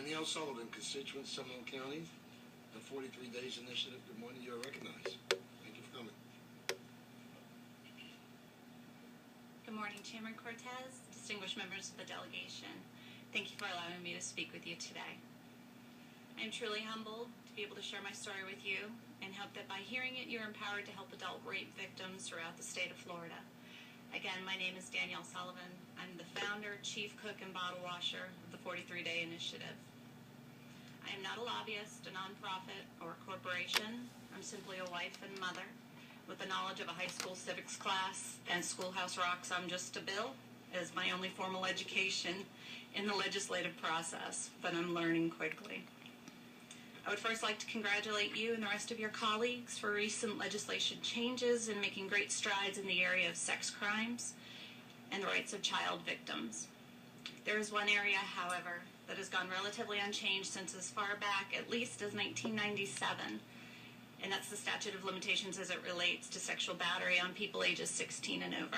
Danielle Sullivan, constituent, Seminole County, the 43 Days Initiative. Good morning. You are recognized. Thank you for coming. Good morning, Chairman Cortez, distinguished members of the delegation. Thank you for allowing me to speak with you today. I am truly humbled to be able to share my story with you and hope that by hearing it, you're empowered to help adult rape victims throughout the state of Florida. Again, my name is Danielle Sullivan. I'm the founder, chief cook, and bottle washer of the 43-Day Initiative. I am not a lobbyist, a nonprofit, or a corporation. I'm simply a wife and mother with the knowledge of a high school civics class and Schoolhouse Rock's I'm Just a Bill as my only formal education in the legislative process, but I'm learning quickly. I would first like to congratulate you and the rest of your colleagues for recent legislation changes and making great strides in the area of sex crimes and the rights of child victims. There is one area, however, that has gone relatively unchanged since as far back, at least as 1997, and that's the statute of limitations as it relates to sexual battery on people ages 16 and over.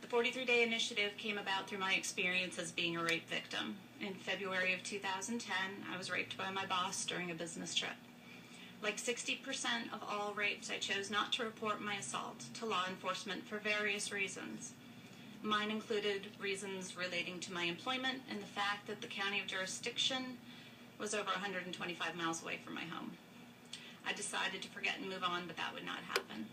The 43-Day Initiative came about through my experience as being a rape victim. In February of 2010, I was raped by my boss during a business trip. Like 60% of all rapes, I chose not to report my assault to law enforcement for various reasons. Mine included reasons relating to my employment and the fact that the county of jurisdiction was over 125 miles away from my home. I decided to forget and move on, but that would not happen.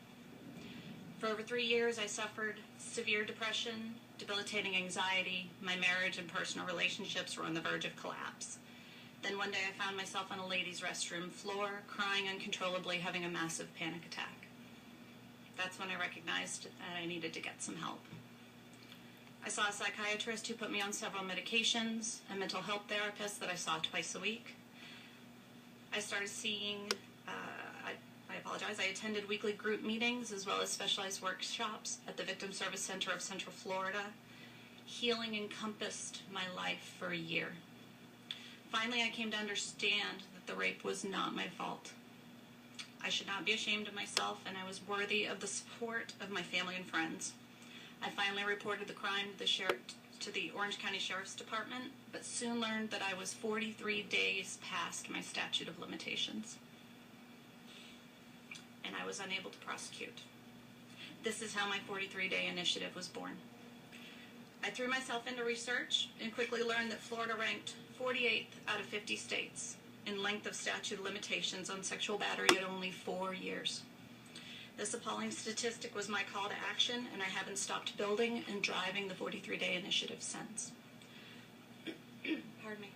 For over 3 years, I suffered severe depression, debilitating anxiety. My marriage and personal relationships were on the verge of collapse. Then one day I found myself on a ladies' restroom floor, crying uncontrollably, having a massive panic attack. That's when I recognized that I needed to get some help. I saw a psychiatrist who put me on several medications, a mental health therapist that I saw twice a week. I started seeing I attended weekly group meetings as well as specialized workshops at the Victim Service Center of Central Florida. Healing encompassed my life for a year. Finally, I came to understand that the rape was not my fault. I should not be ashamed of myself, and I was worthy of the support of my family and friends. I finally reported the crime to the Orange County Sheriff's Department, but soon learned that I was 43 days past my statute of limitations, and I was unable to prosecute. This is how my 43-Day Initiative was born. I threw myself into research and quickly learned that Florida ranked 48th out of 50 states in length of statute of limitations on sexual battery at only 4 years. This appalling statistic was my call to action, and I haven't stopped building and driving the 43-Day Initiative since. Pardon me.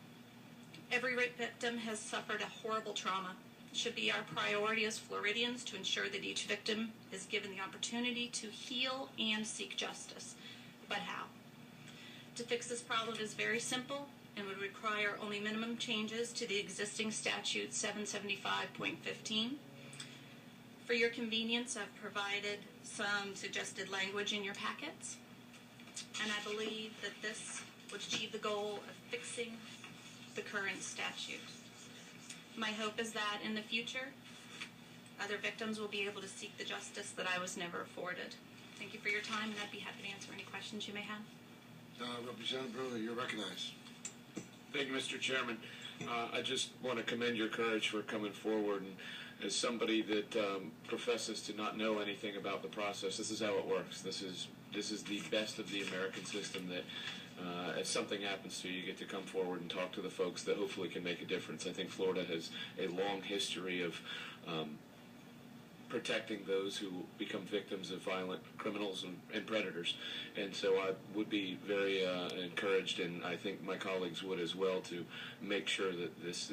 Every rape victim has suffered a horrible trauma. It should be our priority as Floridians to ensure that each victim is given the opportunity to heal and seek justice. But how? To fix this problem is very simple and would require only minimum changes to the existing statute 775.15. For your convenience, I've provided some suggested language in your packets, and I believe that this would achieve the goal of fixing the current statute. My hope is that in the future, other victims will be able to seek the justice that I was never afforded. Thank you for your time, and I'd be happy to answer any questions you may have. Representative Brewer, you're recognized. Thank you, Mr. Chairman. I just want to commend your courage for coming forward. And as somebody that professes to not know anything about the process, this is how it works. This is the best of the American system that if something happens to you, you get to come forward and talk to the folks that hopefully can make a difference. I think Florida has a long history of protecting those who become victims of violent criminals and predators. And so I would be very encouraged, and I think my colleagues would as well, to make sure that this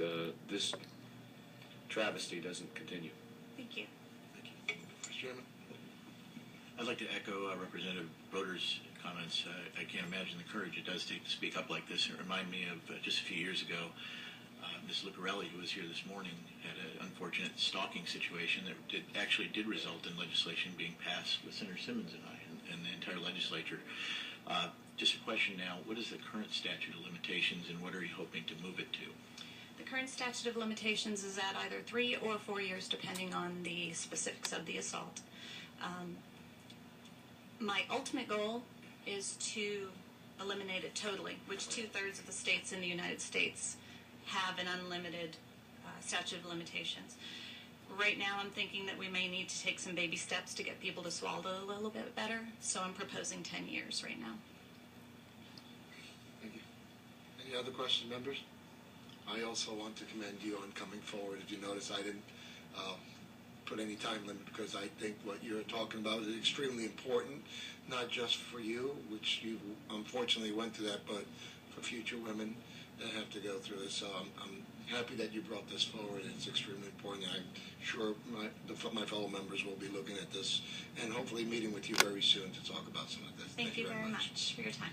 travesty doesn't continue. Thank you. Thank you. Mr. Chairman. I'd like to echo Representative Broder's comments. I can't imagine the courage it does take to speak up like this. It reminded me of just a few years ago, Ms. Lucarelli, who was here this morning, had an unfortunate stalking situation that actually did result in legislation being passed with Senator Simmons and I and the entire legislature. Just a question now, what is the current statute of limitations, and what are you hoping to move it to? The current statute of limitations is at either 3 or 4 years, depending on the specifics of the assault. My ultimate goal is to eliminate it totally, which 2/3 of the states in the United States have an unlimited statute of limitations. Right now, I'm thinking that we may need to take some baby steps to get people to swallow a little bit better, so I'm proposing 10 years right now. Thank you. Any other questions, members? I also want to commend you on coming forward. If you notice, I didn't put any time limit because I think what you're talking about is extremely important, not just for you, which you unfortunately went through that, but for future women that have to go through this. So I'm happy that you brought this forward. It's extremely important. I'm sure my fellow members will be looking at this and hopefully meeting with you very soon to talk about some of this. Thank you very much for your time.